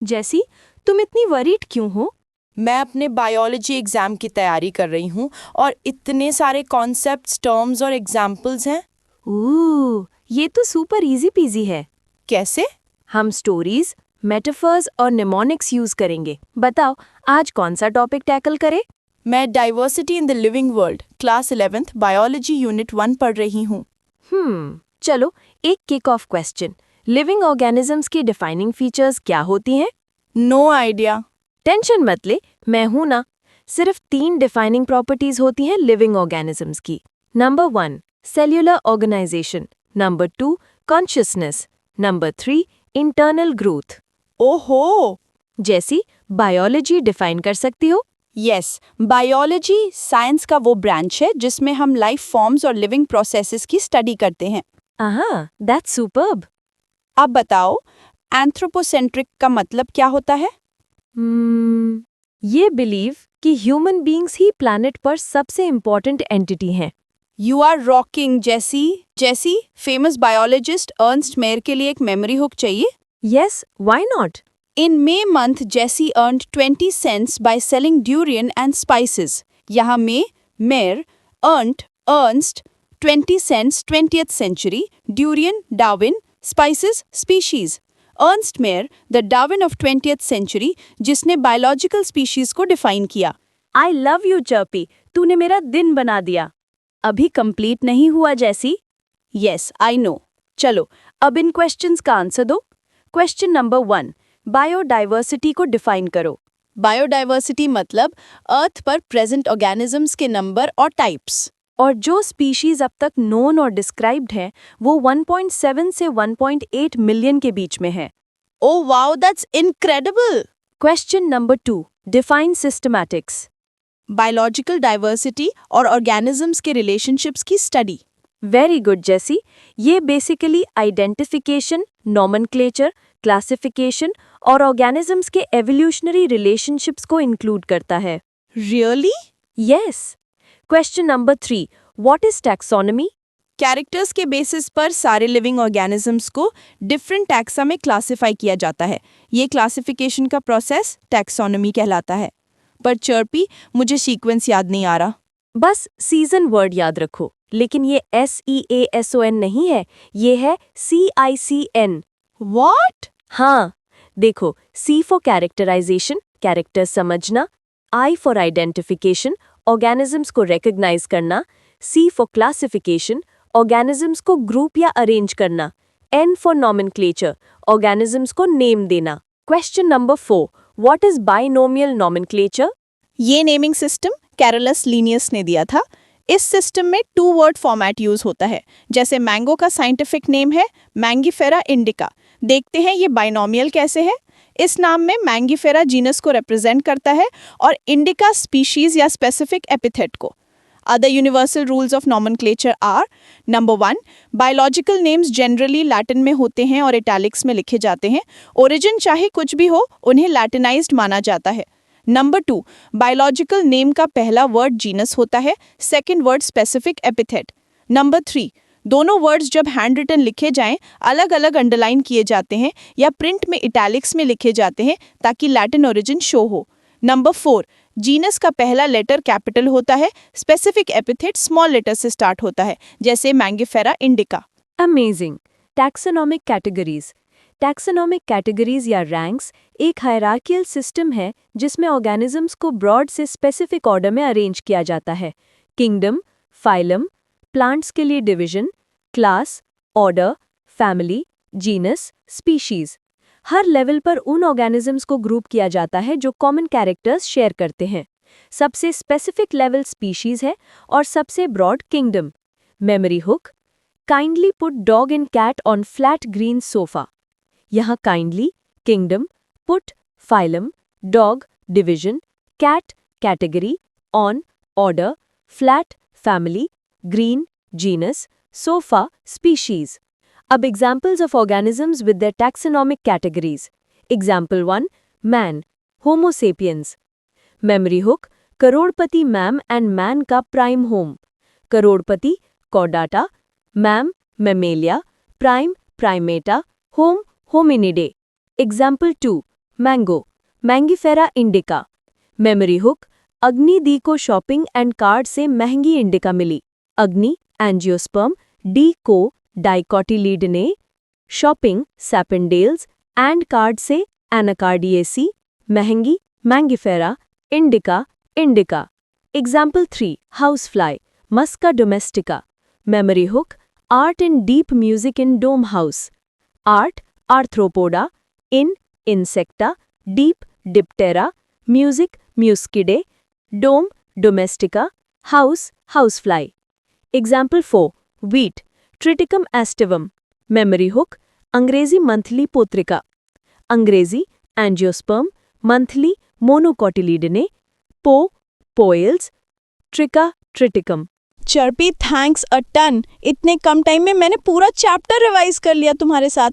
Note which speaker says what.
Speaker 1: जैसी, तुम इतनी वरीड क्यों हो?
Speaker 2: मैं अपने बायोलॉजी एग्ज़ाम की तैयारी कर रही हूँ और इतने सारे कॉन्सेप्ट्स, टर्म्स और एग्जाम्पल्स हैं।
Speaker 1: ये तो सुपर इजी पीजी है।
Speaker 2: कैसे?
Speaker 1: हम स्टोरीज, मेटाफर्स और निमोनिक्स यूज करेंगे। बताओ, आज कौन सा टॉपिक टैकल करें?
Speaker 2: मैं diversity in the living world class 11th biology unit 1 पढ़ रही हूँ।
Speaker 1: चलो, एक kick off question. Living organisms की डिफाइनिंग फीचर्स क्या होती हैं?
Speaker 2: No idea.
Speaker 1: टेंशन मत ले, मैं हूं ना। सिर्फ 3 डिफाइनिंग प्रॉपर्टीज होती हैं लिविंग ऑर्गेनिजम्स की। Number 1, cellular organisation. Number 2, consciousness. Number 3, internal growth.
Speaker 2: ओहो!
Speaker 1: जैसी, बायोलॉजी डिफाइन कर सकती हो?
Speaker 2: यस, बायोलॉजी साइंस का वो ब्रांच है जिसमें हम लाइफ फॉर्म्स और लिविंग प्रोसेसेस की स्टडी करते हैं।
Speaker 1: That's superb.
Speaker 2: अब बताओ, एंथ्रोपोसेंट्रिक का मतलब क्या होता है?
Speaker 1: ये बिलीव कि ह्यूमन बीइंग्स ही प्लैनेट पर सबसे इम्पोर्टेंट एंटिटी हैं।
Speaker 2: यू आर रॉकिंग जैसी फेमस बायोलॉजिस्ट अर्नस्ट मेयर के लिए एक मेमोरी हुक चाहिए।
Speaker 1: Yes, why not?
Speaker 2: In May month, Jesse earned 20 cents by selling durian and spices. यहाँ में Mayer, Ernst, 20 cents 20th century, durian, Darwin, spices, species. Ernst Mayer, the Darwin of 20th century, जिसने biological species को define किया।
Speaker 1: I love you chirpy, तूने मेरा दिन बना दिया।
Speaker 2: अभी complete नहीं हुआ जैसी? Yes, I know. चलो, अब इन questions का आंसर दो। Question number 1. बायोडाइवर्सिटी को डिफाइन करो। बायोडाइवर्सिटी मतलब अर्थ पर प्रेजेंट ऑर्गेनिजम्स के नंबर और टाइप्स।
Speaker 1: और जो स्पीशीज अब तक नोन और डिस्क्राइब्ड हैं, वो 1.7 से 1.8 मिलियन के बीच में है।
Speaker 2: Oh wow, that's incredible.
Speaker 1: Question number 2, define systematics.
Speaker 2: Biological diversity और ऑर्गेनिजम्स के रिलेशनशिप्स की स्टडी।
Speaker 1: वेरी गुड जैसी, ये बेसिकली आइडेंटिफिकेशन, नॉमेनक्लेचर, क्लासिफिकेशन और ऑर्गेनिजम्स के एवोल्यूशनरी रिलेशनशिप्स को इंक्लूड करता है।
Speaker 2: Really?
Speaker 1: Yes. Question number 3, what is taxonomy?
Speaker 2: Characters के बेसिस पर सारे लिविंग ऑर्गेनिजम्स को डिफरेंट टैक्सा में क्लासिफाई किया जाता है। ये क्लासिफिकेशन का प्रोसेस टैक्सोनॉमी कहलाता है। पर चर्पी, मुझे सीक्वेंस याद नहीं आ रहा।
Speaker 1: बस सीजन वर्ड याद रखो, लेकिन ये SEASON नहीं है, ये है CICN।
Speaker 2: व्हाट?
Speaker 1: हाँ, देखो, C फॉर कैरेक्टराइजेशन, कैरेक्टर समझना, I फॉर आइडेंटिफिकेशन, ऑर्गेनिजम्स को रिकॉग्नाइज करना, C फॉर क्लासिफिकेशन, ऑर्गेनिजम्स को ग्रुप या अरेंज करना, N फॉर नॉमेनक्लेचर, ऑर्गेनिजम्स को नेम देना। Question number 4, what is binomial nomenclature?
Speaker 2: ये नेमिंग सिस्टम कैरोलस लीनियस ने दिया था। इस सिस्टम में 2 वर्ड फॉर्मेट यूज होता है। जैसे मैंगो का साइंटिफिक नेम है मैंगीफेरा इंडिका। देखते हैं ये बाइनोमियल कैसे है। इस नाम में मैंगीफेरा जीनस को रिप्रेजेंट करता है और इंडिका स्पीशीज या स्पेसिफिक एपिथेट को। Other universal rules of nomenclature are: Number 1, biological names generally Latin में होते हैं और italics में लिखे जाते हैं। Origin चाहे कुछ भी हो, उन्हें Latinized माना जाता है। Number 2, biological name का पहला word genus होता है, second word specific epithet। Number 3, दोनों वर्ड्स जब हैंड रिटन लिखे जाएं, अलग अलग अंडरलाइन किए जाते हैं या प्रिंट में इटैलिक्स में लिखे जाते हैं ताकि लैटिन ओरिजिन शो हो। नंबर 4, जीनस का पहला लेटर कैपिटल होता है, स्पेसिफिक एपिथेट स्मॉल लेटर से स्टार्ट होता है, जैसे Mangifera indica.
Speaker 1: Amazing. Taxonomic categories. Taxonomic categories या रैंक्स एक हायरार्कियल सिस्टम है जिसमें ऑर्गेनिजम्स को ब्रॉड से स्पेसिफिक ऑर्डर में अरेंज किया जाता है। किंगडम, फाइलम, प्लांट्स के लिए division, class, order, family, genus, species. हर लेवल पर उन ऑर्गेनिजम्स को ग्रुप किया जाता है जो कॉमन कैरेक्टर्स शेयर करते हैं। सबसे स्पेसिफिक लेवल स्पीशीज है और सबसे broad kingdom. Memory hook, kindly put dog and cat on flat green sofa. यहाँ kindly, kingdom, put, phylum, dog, division, cat, category, on, order, flat, family, green, genus, sofa, species. अब examples of organisms with their taxonomic categories. Example 1, man, Homo sapiens. Memory hook, करोड़पति ma'am and man का prime home. करोड़पति, Chordata, ma'am, Mammalia, prime, Primata, home, Hominidae. Example 2, mango, Mangifera indica. Memory hook, अग्नि दी को shopping and card से महंगी indica मिली। अग्नि, angiosperm, डी को dicotyledonae, shopping, Sapindales, and card से एनाकार्डिएसी, महंगी, Mangifera, indica, indica. Example 3, house fly, Musca domestica. Memory hook, art and deep music in dome house. Art, Arthropoda, in, Insecta, deep, Diptera, music, Muscidae, dome, domestica, house, housefly. Example 4, wheat, Triticum aestivum. Memory hook, अंग्रेजी monthly पोत्रिका। अंग्रेजी, angiosperm, monthly, monocotyledonae, पो, Poales, ट्रिका, Triticum.
Speaker 2: चर्पी, thanks a ton. इतने कम time में मैंने पूरा चैप्टर रिवाइज कर लिया तुम्हारे साथ।